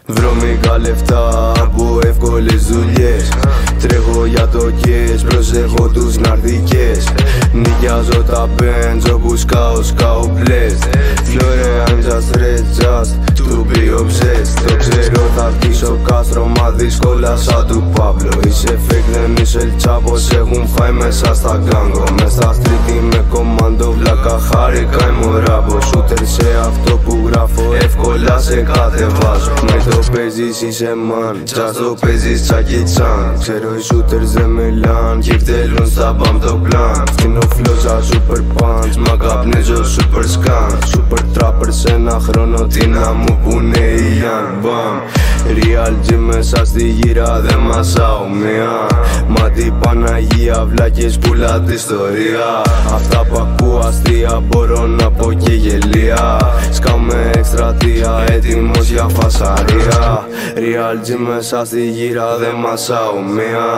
Βρώμικα λεφτά από εύκολες δουλειές. Τρέχω για το κες, προσέχω τους ναρδικές. Νοικιάζω τα Benz όπου σκάω blessed. Flore, I'm just red, just to be obsessed. Το ξέρω θα χτίσω κάστρο, μα δύσκολα σαν του Παύλο. Είσαι fake, δεν είσαι El Chapo, σε έχουν φάει μέσα στα γκάγκο. Μες στα street είμαι κομμάντο, βλάκα χάρηκα είμαι ο ράμπος. Shooter σε αυτό που γράφω, εύκολα σε κατεβάζω. Με το παίζεις είσαι man, just το παίζεις Chucky Chan. Ξέρω οι shooters δεν μιλάν και εκτελούν στα μπαμ το πλάν. Φτύνω flow σαν super punch, μα καπνίζω super scan. Super trapper σε ένα χρόνο, τι να μου πούνε οι young bam. Real G μέσα στη γύρα δεν μασάω μία. Μα την Παναγία βλάκες πουλά τη ιστορία. Αυτά που ακούω αστεία μπορώ να πω και γελία. Σκάμε εκστρατεία έτοιμος για φασαρία. Real G μέσα στη γύρα δεν μασάω μία.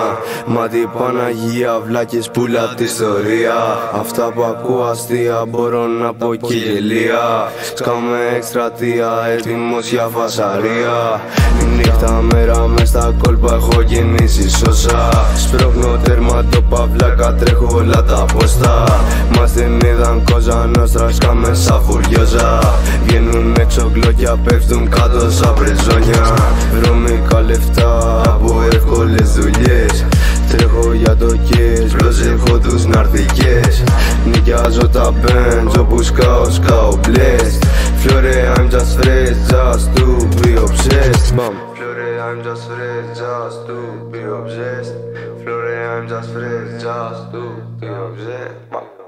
Μα την Παναγία βλάκες πουλά τη ιστορία. Αυτά που ακούω αστεία μπορώ να πω και γελία. Σκάμε εκστρατεία έτοιμος για φασαρία. Νύχτα μέρα μες στα κόλπα έχω κινήσει σώσα. Σπρώχνω τέρμα το παυλάκα, τρέχω όλα τα ποστά. Μας την είδαν κόζα νόστρα, σκάμε σαν φουριόζα. Βγαίνουν έξω γλώκια, πέφτουν κάτω σαν πρεζόνια. Βρώμικα λεφτά από εύκολες δουλειές. Τρέχω για το κες, προσέχω τους ναρδικές. Νοικιάζω τα Benz όπου σκάω blessed. Flore, I'm just fresh, just to be obsessed. Flore, I'm just fresh, just to be obsessed. Flore, I'm just fresh, just to be obsessed.